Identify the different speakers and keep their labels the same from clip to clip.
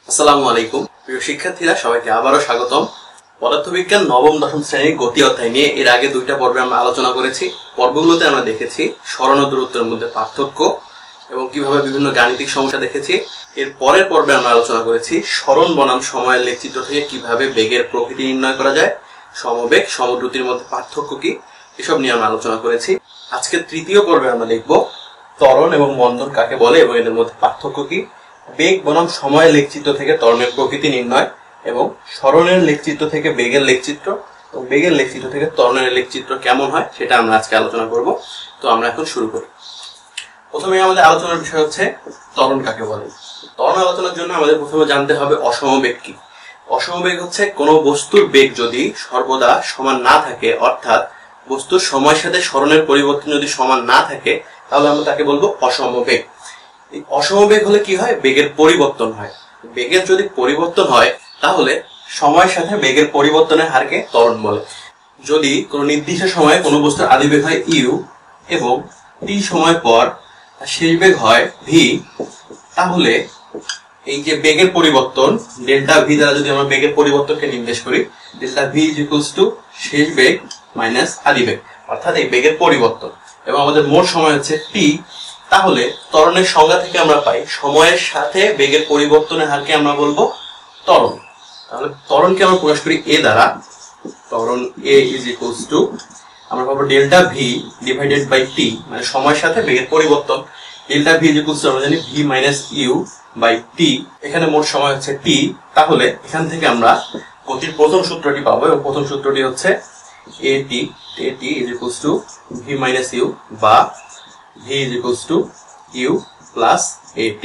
Speaker 1: আসসালামু আলাইকুম প্রিয় শিক্ষার্থীরা, সবাইকে আবারও স্বাগতম। পদার্থবিজ্ঞান নবম দশম শ্রেণীর গতি অধ্যায় নিয়ে এর আগে দুইটা পর্বে আমরা আলোচনা করেছি। পর্বগুলোতে আমরা দেখেছি সরণ ও দূরত্বের মধ্যে পার্থক্য এবং কিভাবে বিভিন্ন গাণিতিক সমস্যা দেখেছি। এর পরের পর্বে আমরা আলোচনা করেছি সরণ বনাম সময়ের লেখচিত্র থেকে কিভাবে বেগের প্রকৃতি নির্ণয় করা যায়, সমবেগ সমদ্রুতির মধ্যে পার্থক্য কি, এসব নিয়ে আমরা আলোচনা করেছি। আজকে তৃতীয় পর্বে আমরা দেখব ত্বরণ এবং মন্দন কাকে বলে এবং এদের মধ্যে পার্থক্য কি, বেগ বনাম সময়ের লেখচিত্র থেকে ত্বরণের প্রকৃতি নির্ণয় এবং সরণের লেখচিত্র থেকে বেগের লেখচিত্র এবং বেগের লেখচিত্র থেকে ত্বরণের লেখচিত্র কেমন হয় সেটা আমরা আজকে আলোচনা করব। তো আমরা এখন শুরু করি। প্রথমে আমাদের আলোচনার বিষয় হচ্ছে ত্বরণ কাকে বলে। ত্বরণ আলোচনার জন্য আমাদের প্রথমে জানতে হবে অসমবেগ কি। অসমবেগ হচ্ছে কোনো বস্তুর বেগ যদি সর্বদা সমান না থাকে, অর্থাৎ বস্তুর সময়ের সাথে সরণের পরিবর্তন যদি সমান না থাকে, তাহলে আমরা তাকে বলবো অসমবেগ। এই অসমবেগ হলে কি হয়? বেগের পরিবর্তন হয়। বেগের যদি পরিবর্তন হয় তাহলে সময়ের সাথে বেগের পরিবর্তনের হারকে ত্বরণ বলে। যদি কোনো নির্দিষ্ট সময়ে কোনো বস্তুর আদিবেগ হয় ইউ এবং টি সময় পর শেষ বেগ হয় ভি, তাহলে এই যে বেগের পরিবর্তন ডেল্টা ভি দ্বারা যদি আমরা বেগের পরিবর্তনকে নির্দেশ করি, delta V is equals two শেষ বেগ মাইনাস আদিবেগ, অর্থাৎ এই বেগের পরিবর্তন, এবং আমাদের মোট সময় হচ্ছে টি। তাহলে ত্বরণের সংজ্ঞা থেকে আমরা পাই সময়ের সাথে বেগের পরিবর্তনের হারকে আমরা বলবো ত্বরণ। তাহলে ত্বরণকে আমরা প্রকাশ করি এ দ্বারা, ত্বরণ এ ইজ ইকুয়ালস টু আমরা পাবো delta b divided by T, মানে সময়ের সাথে বেগের পরিবর্তন। Delta V is equals two আমরা জানি V minus you by T, এখানে মোট সময় হচ্ছে টি। তাহলে এখান থেকে আমরা গতির প্রথম সূত্রটি পাবো এবং প্রথম সূত্রটি হচ্ছে এটি is equals to V minus U বা v is equals to u plus at।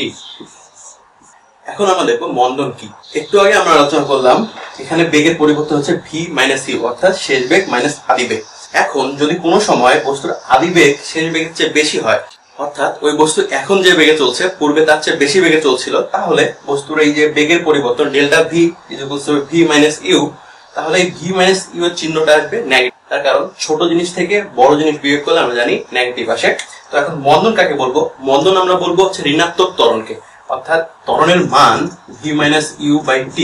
Speaker 1: এখন আমরা দেখব মন্দন কি। একটু আগে আমরা আলোচনা করলাম এখানে বেগের পরিবর্তন হচ্ছে v minus u, অর্থাৎ শেষ বেগ মাইনাস আদিবেগ। এখন যদি কোনো সময় বস্তুর আদিবেগ শেষ বেগের চেয়ে বেশি হয়, অর্থাৎ ওই বস্তু এখন যে বেগে চলছে পূর্বে তার চেয়ে বেশি বেগে চলছিল, তাহলে বস্তুর এই যে বেগের পরিবর্তন delta v is equals to v minus u, তাহলে এই v minus u এর চিহ্নটা আসবে নেগেটিভ। তার কারণ ছোট জিনিস থেকে বড় জিনিস বিয়োগ করলে আমরা জানি নেগেটিভ আসে। তো এখন মন্দন কাকে বলবো? মন্দন আমরা বলবো হচ্ছে ঋণাত্মক ত্বরণকে, অর্থাৎ ত্বরণের মান v minus u by t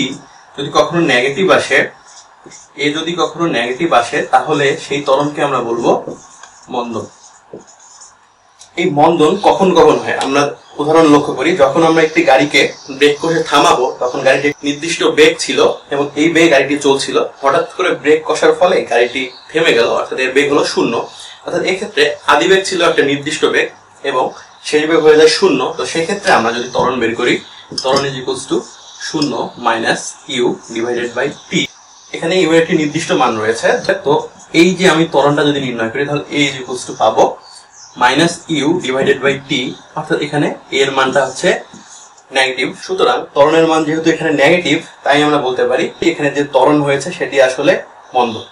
Speaker 1: যদি কখনো নেগেটিভ আসে, এ যদি কখনো নেগেটিভ আসে, তাহলে সেই ত্বরণকে আমরা বলবো মন্দন। এই মন্দন কখন কখন হয় আমরা উদাহরণ লক্ষ্য করি। যখন আমরা একটি গাড়িকে ব্রেক কষে থামাবো, তখন গাড়িটি নির্দিষ্ট বেগ ছিল এবং এই বেগে গাড়িটি চলছিল, হঠাৎ করে ব্রেক কষার ফলে গাড়িটি থেমে গেল, অর্থাৎ এর বেগ হলো শূন্য। অর্থাৎ এক্ষেত্রে আদিবেগ ছিল একটা নির্দিষ্ট বেগ এবং শেষ বেগ হয়ে যায় শূন্য। তো সেক্ষেত্রে আমরা যদি ত্বরণ বের করি, ত্বরণ ইজ ইকুয়ালস টু শূন্য minus U divided by T. এখানে ইউ এর একটি নির্দিষ্ট মান রয়েছে। তো এই যে আমি ত্বরণটা যদি নির্ণয় করি, তাহলে এ ইজ ইকুয়ালস টু পাবো minus U divided by T, অর্থাৎ এখানে এর মানটা হচ্ছে নেগেটিভ। সুতরাং ত্বরণের মান যেহেতু এখানে নেগেটিভ, তাই আমরা বলতে পারি এখানে যে ত্বরণ হয়েছে সেটি আসলে মন্দন।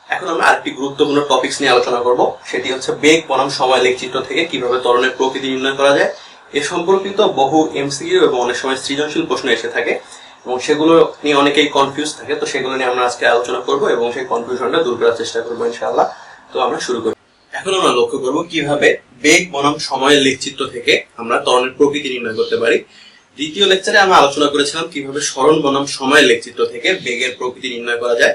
Speaker 1: এখন আমরা আরেকটি গুরুত্বপূর্ণ টপিকস নিয়ে আলোচনা করব, সেটি হচ্ছে বেগ বনাম সময় লেখচিত্র থেকে কিভাবে ত্বরণের প্রকৃতি নির্ণয় করা যায়। এ সম্পর্কিত বহু এমসিকিউ এবং অনেক সময় সৃজনশীল প্রশ্ন এসে থাকে এবং সেগুলো নিয়ে অনেকেই কনফিউজ থাকে। তো সেগুলো নিয়ে আমরা আজকে আলোচনা করব এবং সেই কনফিউশনটা দূর করার চেষ্টা করবো ইনশাআল্লাহ। তো আমরা শুরু করি। এখন আমরা লক্ষ্য করব কিভাবে বেগ বনাম সময়ের লেখচিত্র থেকে আমরা ত্বরণের প্রকৃতি নির্ণয় করতে পারি। দ্বিতীয় লেকচারে আমরা আলোচনা করেছিলাম কিভাবে সরণ বনাম সময়ের লেখচিত্র থেকে বেগের প্রকৃতি নির্ণয় করা যায়।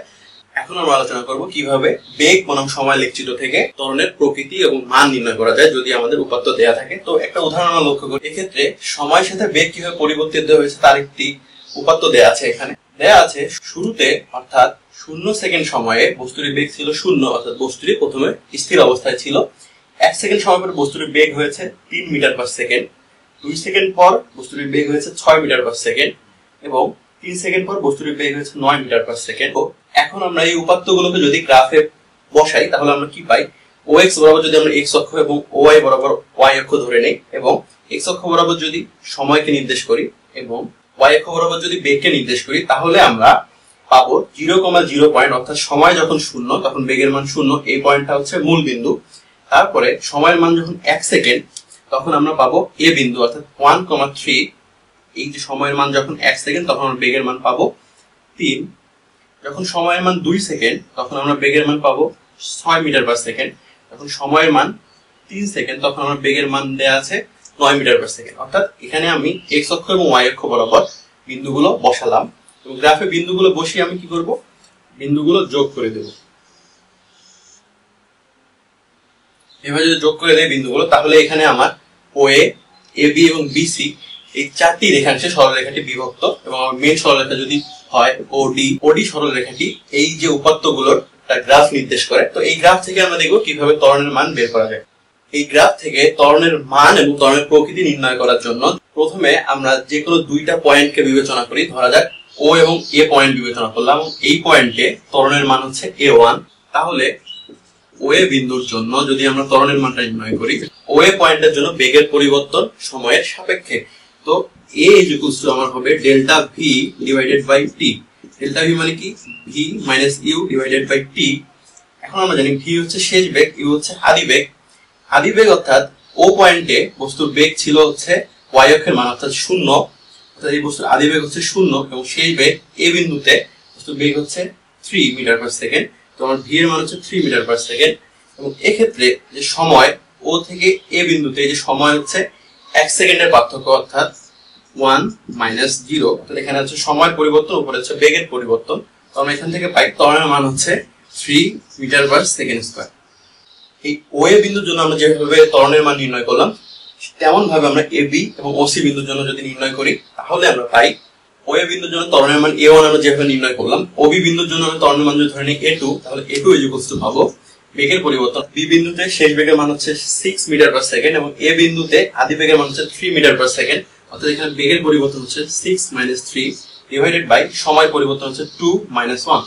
Speaker 1: এখন আমরা আলোচনা করব কিভাবে বেগ বনাম সময় লেখচিত্র থেকে ত্বরণের প্রকৃতি এবং মান নির্ণয় করা যায় যদি আমাদের উপাত্ত দেয়া থাকে। তো একটা উদাহরণ আমরা লক্ষ্য করি। এক্ষেত্রে সময়ের সাথে বেগ কিভাবে পরিবর্তিত হয়েছে তার একটি উপাত্ত দেয়া আছে। এখানে দেয়া আছে শুরুতে, অর্থাৎ 0 সেকেন্ড সময়ে বস্তুর বেগ ছিল 0, অর্থাৎ বস্তুটি প্রথমে স্থির অবস্থায় ছিল। 1 সেকেন্ড সময় পর বস্তুর বেগ হয়েছে 3 মিটার পার সেকেন্ড। 2 সেকেন্ড পর বস্তুর বেগ হয়েছে 6 মিটার পার সেকেন্ড এবং 3 সেকেন্ড পর বস্তুর বেগ হয়েছে 9 মিটার পার সেকেন্ড। এখন আমরা এই উপাত্তগুলোকে যদি গ্রাফে বসাই, তাহলে আমরা কি পাই? OX বরাবর যদি আমরা x অক্ষ এবং OY বরাবর y অক্ষ ধরে নেই এবং x অক্ষ বরাবর যদি সময়কে নির্দেশ করি এবং y অক্ষ বরাবর যদি বেগকে নির্দেশ করি, তাহলে আমরা পাবো 0,0 পয়েন্ট, অর্থাৎ সময় যখন 0 তখন বেগের মান 0। এই পয়েন্টটা হচ্ছে মূল বিন্দু। তারপরে সময়ের মান যখন 1 সেকেন্ড তখন আমরা পাবো এ বিন্দু, অর্থাৎ 1,3। এই যে সময়ের মান যখন 1 সেকেন্ড তখন আমরা বেগের মান পাবো 3। যখন সময়ের মান 2 সেকেন্ড তখন আমরা বেগের মান পাবো 6 মিটার পার সেকেন্ড। যখন সময়ের মান 3 সেকেন্ড তখন আমরা বেগের মান দেয়া আছে 9 মিটার পার সেকেন্ড। অর্থাৎ এখানে আমি x অক্ষ এবং y অক্ষ বরাবর বিন্দুগুলো বসালাম এবং গ্রাফে বিন্দুগুলো বসিয়ে আমি কি করব, বিন্দুগুলো যোগ করে দেব। এভাবে যদি যোগ করে দেয় বিন্দুগুলো, তাহলে এখানে আমার OA, AB এবং BC এই চারটি রেখাংশে সরলরেখাটি বিভক্ত এবং আমার মেন সরলরেখা যদি হয় OD সরলরেখাটি এই যে উপাত্তগুলোর গ্রাফ নির্দেশ করে। তো এই গ্রাফ থেকে আমরা দেখব কিভাবে ত্বরণের মান বের করা যায়। এই গ্রাফ থেকে ত্বরণের মান এবং ত্বরণের প্রকৃতি নির্ণয় করার জন্য প্রথমে আমরা যে কোনো দুইটা পয়েন্টকে বিবেচনা করি। ধরা যাক O এবং A পয়েন্ট বিবেচনা করলাম, এই পয়েন্টে ত্বরণের মান হচ্ছে A1। তাহলে OA বিন্দুর জন্য যদি আমরা ত্বরণের মানটা নির্ণয় করি, OA পয়েন্টের জন্য বেগের পরিবর্তন সময়ের সাপেক্ষে, তো A ইকুয়ালস টু আমার হবে delta V divided by T। Delta V মানে কি, V minus U divided by T। এখন আমরা জানি V হচ্ছে শেষ বেগ, U হচ্ছে আদি বেগ। আদি বেগ অর্থাৎ O পয়েন্টে বস্তুর বেগ ছিল হচ্ছে y অক্ষের মান অর্থাৎ 0, অর্থাৎ এই বস্তুর আদি বেগ হচ্ছে 0 এবং শেষ বেগ A বিন্দুতে বস্তুর বেগ হচ্ছে 3 মিটার পার সেকেন্ড। তো আমার V এর মান হচ্ছে 3 মিটার পার সেকেন্ড এবং এক্ষেত্রে যে সময় O থেকে A বিন্দুতে যে সময় হচ্ছে 1 সেকেন্ডের পার্থক্য অর্থাৎ 1 মাইনাস 0। তো এখানে হচ্ছে সময়ের পরিবর্তন, উপরে হচ্ছে বেগের পরিবর্তন। তো আমরা এখান থেকে পাই ত্বরণের মান হচ্ছে 3 মিটার পার সেকেন্ড স্কয়ার। এই OA বিন্দুর জন্য আমরা যেভাবে ত্বরণের মান নির্ণয় করলাম, তেমন ভাবে আমরা AB এবং OC বিন্দুর জন্য যদি নির্ণয় করি, তাহলে আমরা পাই OA বিন্দুর জন্য ত্বরণের মান A1 আমরা যেভাবে নির্ণয় করলাম, OB বিন্দুর জন্য আমরা ত্বরণের মান যদি ধরে নিই A2, তাহলে A2 ইকুয়ালস টু পাবো বেগের পরিবর্তন। B বিন্দুতে শেষ বেগের মান হচ্ছে 6 মিটার পার সেকেন্ড এবং A বিন্দুতে আদি বেগের মান হচ্ছে 3 মিটার পার সেকেন্ড। অর্থাৎ এখানে বেগের পরিবর্তন হচ্ছে 6 মাইনাস 3 ডিভাইডেড বাই সময় পরিবর্তন হচ্ছে 2 মাইনাস 1।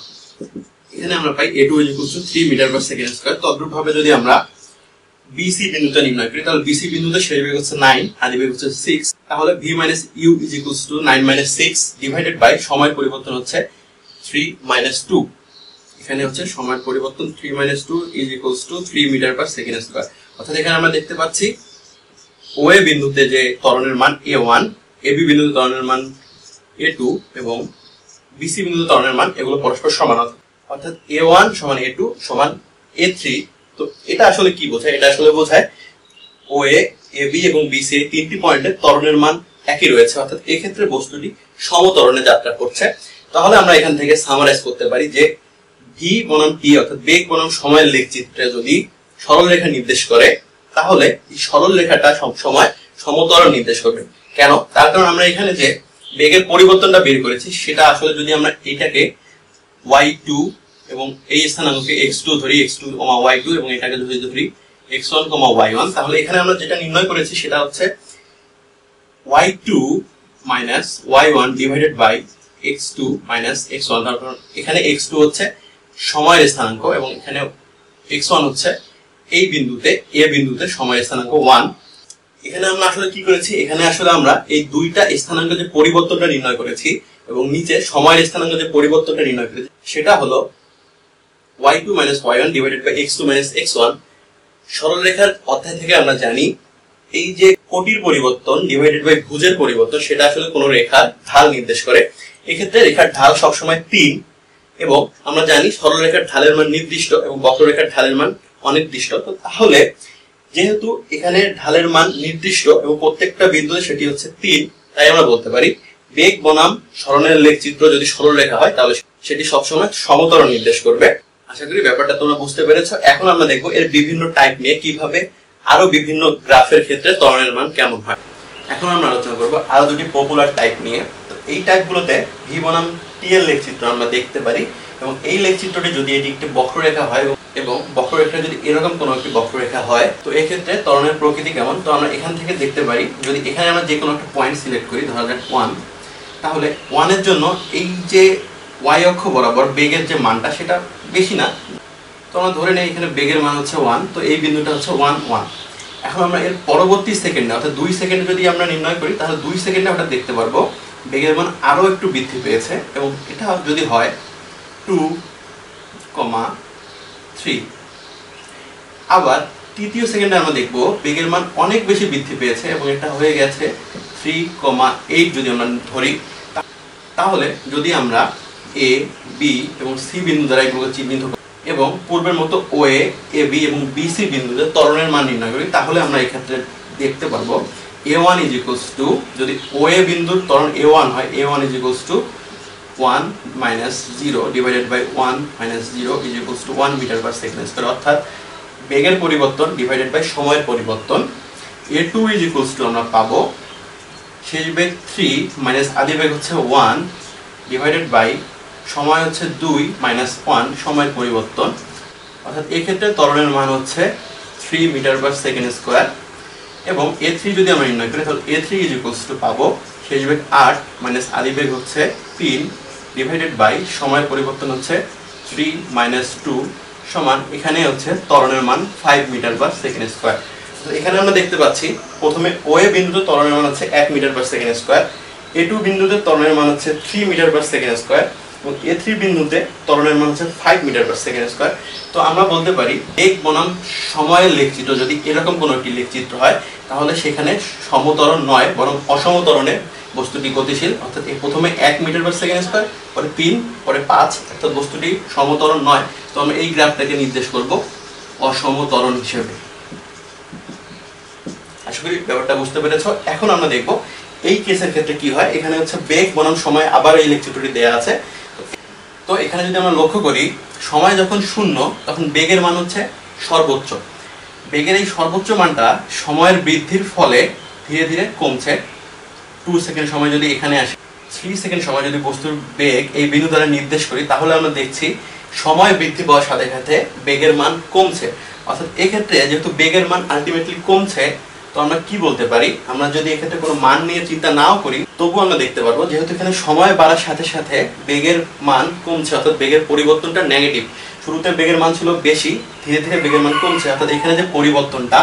Speaker 1: এখানে আমরা পাই A2 equals to 3 metre per second square. তদ্রূপ ভাবে যদি আমরা BC বিন্দুতে নির্ণয় করি, তাহলে BC বিন্দুতে শেষ বেগ হচ্ছে 9, আদি বেগ হচ্ছে 6, তাহলে V minus U is equals to 9 minus 6 divided by সময় পরিবর্তন হচ্ছে 3 মাইনাস 2। এখানে হচ্ছে সময়ের পরিবর্তন 3 minus 2 is equals to 3 metre per second square. অর্থাৎ এখানে আমরা দেখতে পাচ্ছি OA বিন্দুতে যে ত্বরণের মান A1, AB বিন্দুতে ত্বরণের মান A2 এবং BC বিন্দুতে ত্বরণের মান এগুলো পরস্পর সমান, অর্থাৎ A1 সমান A2 সমান A3। তো এটা আসলে কি বোঝায়? এটা আসলে বোঝায় OA, AB এবং BC এই তিনটি পয়েন্টে ত্বরণের মান একই রয়েছে, অর্থাৎ এই ক্ষেত্রে বস্তুটি সমত্বরণে যাত্রা করছে। তাহলে আমরা এখান থেকে সামারাইজ করতে পারি যে V বনাম T অর্থাৎ বেগ বনাম সময়ের লেখচিত্রে যদি সরলরেখা নির্দেশ করে, তাহলে এই সরলরেখাটা সব সময় সমত্বরণ নির্দেশ করবে। কেন? তার কারণ আমরা এখানে যে বেগের পরিবর্তনটা বের করেছি, সেটা আসলে যদি আমরা এটাকে y2 এবং এই স্থানাঙ্ককে x2 ধরি, x2, y2 এবং এটাকে যদি ধরি x1, y1, তাহলে এখানে আমরা যেটা নির্ণয় করেছি সেটা হচ্ছে y2 minus y1 divided by x2 minus x1। কারণ এখানে x2 হচ্ছে সময়ের স্থানাঙ্ক এবং এখানে x1 হচ্ছে এই বিন্দুতে A বিন্দুতে সময়ের স্থানাঙ্ক 1। এখানে আমরা আসলে কি করেছি, এখানে আসলে আমরা এই দুইটা স্থানাঙ্ক যে পরিবর্তনটা নির্ণয় করেছি এবং নিচে সময়ের স্থানাঙ্ক যে পরিবর্তনটা নির্ণয় করেছি, সেটা হলো y2 minus y1 divided by x2 minus x1। সরলরেখার অধ্যায় থেকে আমরা জানি এই যে কোটির পরিবর্তন ডিভাইডেড বাই ভুজের পরিবর্তন, সেটা আসলে কোন রেখার ঢাল নির্দেশ করে। এক্ষেত্রে রেখার ঢাল সবসময় 3 এবং আমরা জানি সরলরেখার ঢালের মান নির্দিষ্ট এবং বক্ররেখার ঢালের মান অনির্দিষ্ট। তো তাহলে যেহেতু এখানে ঢালের মান নির্দিষ্ট এবং প্রত্যেকটা বিন্দুতে সেটি হচ্ছে 3, তাই আমরা বলতে পারি বেগ বনাম সরণের লেখচিত্র যদি সরলরেখা হয়, তাহলে সেটি সবসময় সমত্বরণ নির্দেশ করবে। আশা করি ব্যাপারটা তোমরা বুঝতে পেরেছো। এখন আমরা দেখবো এর বিভিন্ন টাইপ নিয়ে, কিভাবে আরো বিভিন্ন গ্রাফের ক্ষেত্রে ত্বরণের মান কেমন হয়। এখন আমরা আলোচনা করবো আরো দুটি পপুলার টাইপ নিয়ে। তো এই টাইপগুলোতে V বনাম T এর লেখচিত্র আমরা দেখতে পারি এবং এই লেখচিত্রটি যদি এটি একটি বক্ররেখা হয় এবং বক্ররেখা যদি এরকম কোনো একটি বক্ররেখা হয়, তো এই ক্ষেত্রে ত্বরণের প্রকৃতি কেমন, তো আমরা এখান থেকে দেখতে পারি। যদি এখানে আমরা যে কোনো একটা পয়েন্ট সিলেক্ট করি, ধরা যাক 1, তাহলে 1 এর জন্য এই যে y অক্ষ বরাবর বেগের যে মানটা সেটা বেশি না, তো আমরা ধরে নেই এখানে বেগের মান হচ্ছে 1, তো এই বিন্দুটা হচ্ছে 1, 1। এখন আমরা এর পরবর্তী সেকেন্ডে অর্থাৎ 2 সেকেন্ডে যদি আমরা নির্ণয় করি, তাহলে 2 সেকেন্ডে আমরা দেখতে পারবো বেগের মান আরো একটু বৃদ্ধি পেয়েছে এবং এটা যদি হয় 2, 3। আবার তৃতীয় সেকেন্ডে আমরা দেখবো বেগের মান অনেক বেশি বৃদ্ধি পেয়েছে এবং এটা হয়ে গেছে 3,8 যদি আমরা ধরি। তাহলে যদি আমরা A, B এবং C বিন্দু দ্বারা এগুলোকে চিহ্নিত করি এবং পূর্বের মতো OA, AB এবং BC বিন্দুতে ত্বরণের মান নির্ণয় করি, তাহলে আমরা এই ক্ষেত্রে দেখতে পারবো a1 ইজ ইকুয়ালস টু, যদি OA বিন্দুর ত্বরণ a1 হয়, a1 is equals to 1 minus 0 divided by 1 minus 0 is equals to 1 metre per second square, অর্থাৎ বেগের পরিবর্তন ডিভাইডেড বাই সময়ের পরিবর্তন। a2 ইজ ইকুয়ালস টু আমরা পাবো শেষ বেগ 3 মাইনাস আদি বেগ হচ্ছে 1 ডিভাইডেড বাই সময় হচ্ছে 2 মাইনাস 1 সময়ের পরিবর্তন, অর্থাৎ এই ক্ষেত্রে ত্বরণের মান হচ্ছে 3 মিটার পার সেকেন্ড স্কয়ার। এবং a3 যদি আমরা নির্ণয় করি তাহলে a3 ইজ ইকুয়ালস টু পাবো শেষ বেগ 8 মাইনাস আদি বেগ হচ্ছে 3 ডিভাইডেড বাই সময়ের পরিবর্তন হচ্ছে 3 মাইনাস 2 সমান, এখানে হচ্ছে ত্বরণের মান 5 মিটার পার সেকেন্ড স্কয়ার। তো এখানে আমরা দেখতে পাচ্ছি প্রথমে OA বিন্দুতে ত্বরণের মান হচ্ছে 1 metre per second square, A2 বিন্দুতে ত্বরণের মান হচ্ছে 3 মিটার পার সেকেন্ড স্কয়ার এবং A3 বিন্দুতে ত্বরণের মান হচ্ছে 5 মিটার পার সেকেন্ড স্কয়ার। তো আমরা বলতে পারি বেগ বনাম সময়ের লেখচিত্র যদি এরকম কোনো একটি লেখচিত্র হয় তাহলে সেখানে সমত্বরণ নয় বরং অসমত্বরণে বস্তুটি গতিশীল, অর্থাৎ প্রথমে 1 মিটার পার সেকেন্ড স্কয়ার, পরে 3, পরে 5, অর্থাৎ বস্তুটি সমত্বরণ নয়। তো আমরা এই গ্রাফটাকে নির্দেশ করব অসমত্বরণ হিসেবে। আশা করি ব্যাপারটা বুঝতে পেরেছো। এখন আমরা দেখব এই কেসের ক্ষেত্রে কি হয়। এখানে হচ্ছে বেগ বনাম সময়, আবার এই লেখচিত্রটি দেয়া আছে। তো এখানে যদি আমরা লক্ষ্য করি সময় যখন 0 তখন বেগের মান হচ্ছে সর্বোচ্চ। বেগের এই সর্বোচ্চ মানটা সময়ের বৃদ্ধির ফলে ধীরে ধীরে কমছে। 2 সেকেন্ড সময় যদি এখানে আসে, 3 সেকেন্ড সময় যদি বস্তুর বেগ এই বিন্দু দ্বারা নির্দেশ করি তাহলে আমরা দেখছি সময় বৃদ্ধি পাওয়ার সাথে সাথে বেগের মান কমছে। অর্থাৎ এক্ষেত্রে যেহেতু বেগের মান আলটিমেটলি কমছে, তো আমরা কি বলতে পারি, আমরা যদি এক্ষেত্রে কোনো মান নিয়ে চিন্তা নাও করি তবু আমরা দেখতে পারবো যেহেতু এখানে সময় বাড়ার সাথে সাথে বেগের মান কমছে, অর্থাৎ বেগের পরিবর্তনটা নেগেটিভ। শুরুতে বেগের মান ছিল বেশি, ধীরে ধীরে বেগের মান কমছে, অর্থাৎ এখানে যে পরিবর্তনটা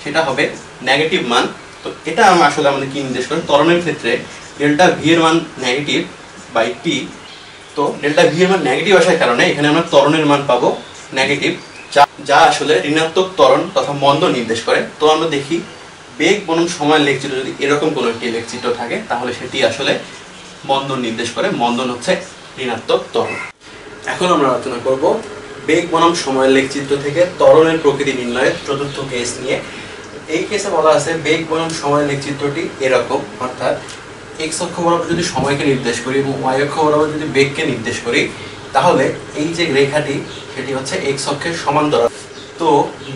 Speaker 1: সেটা হবে নেগেটিভ মান। তো এটা আমরা আসলে আমাদের কি নির্দেশ করে, ত্বরণের ক্ষেত্রে ডেল্টা ভি এর মান নেগেটিভ বাই টি। তো ডেল্টা ভি এর মান নেগেটিভ আসার কারণে এখানে আমরা ত্বরণের মান পাবো নেগেটিভ, যা আসলে ঋণাত্মক ত্বরণ তথা মন্দন নির্দেশ করে। তো আমরা দেখি বেগ বনাম সময়ের লেখচিত্র যদি এরকম কোনো একটি লেখচিত্র থাকে তাহলে সেটি আসলে মন্দন নির্দেশ করে। মন্দন হচ্ছে ঋণাত্মক ত্বরণ। এখন আমরা আলোচনা করব বেগ বনাম সময়ের লেখচিত্র থেকে ত্বরণের প্রকৃতি নির্ণয়ের চতুর্থ কেস নিয়ে। এই কেসে বলা আছে বেগ বনাম সময়ের লেখচিত্রটি এরকম, অর্থাৎ এক্স অক্ষ বরাবর যদি সময়কে নির্দেশ করি এবং ওয়াই অক্ষ বরাবর যদি বেগকে নির্দেশ করি তাহলে এই যে রেখাটি সেটি হচ্ছে এক্স অক্ষের সমান্তরাল। তো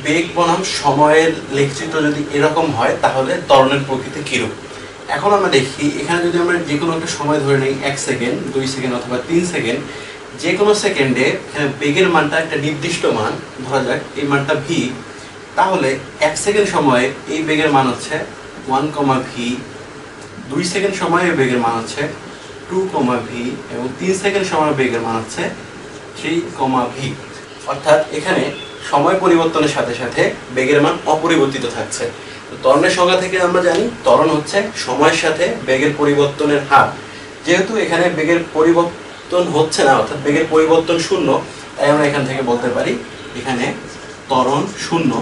Speaker 1: বেগ বনাম সময়ের লেখচিত্র যদি এরকম হয় তাহলে ত্বরণের প্রকৃতি কিরূপ। এখন আমরা দেখি এখানে যদি আমরা যে কোনো একটা সময় ধরে নিই 1 সেকেন্ড, 2 সেকেন্ড অথবা 3 সেকেন্ড, যে কোনো সেকেন্ডে এখানে বেগের মানটা একটা নির্দিষ্ট মান, ধরা যাক এই মানটা ভি, তাহলে 1 সেকেন্ড সময়ে এই বেগের মান হচ্ছে 1, ভি, 2 সেকেন্ড সময়ে বেগের মান হচ্ছে 2, ভি এবং 3 সেকেন্ড সময়ে বেগের মান হচ্ছে 3, ভি। অর্থাৎ এখানে সময় পরিবর্তনের সাথে সাথে বেগের মান অপরিবর্তিত থাকছে। তো ত্বরণের সংজ্ঞা থেকে আমরা জানি ত্বরণ হচ্ছে সময়ের সাথে বেগের পরিবর্তনের হার। যেহেতু এখানে বেগের পরিবর্তন হচ্ছে না, অর্থাৎ বেগের পরিবর্তন 0, তাই আমরা এখান থেকে বলতে পারি এখানে ত্বরণ 0।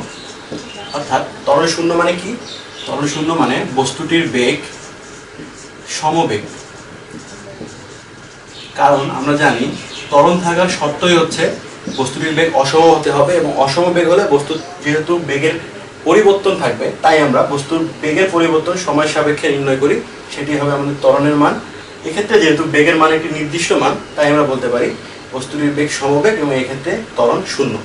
Speaker 1: অর্থাৎ ত্বরণ 0 মানে কি, ত্বরণ 0 মানে বস্তুটির বেগ সমবেগ। কারণ আমরা জানি ত্বরণ থাকার শর্তই হচ্ছে বস্তুটির বেগ অসম হতে হবে এবং অসম বেগ হলে বস্তু যেহেতু বেগের পরিবর্তন থাকবে তাই আমরা বস্তুর বেগের পরিবর্তন সময় সাপেক্ষে নির্ণয় করি, সেটি হবে আমাদের ত্বরণের মান। এক্ষেত্রে যেহেতু বেগের মান একটি নির্দিষ্ট মান তাই আমরা বলতে পারি বস্তুটির বেগ সমবেগ এবং এক্ষেত্রে ত্বরণ 0।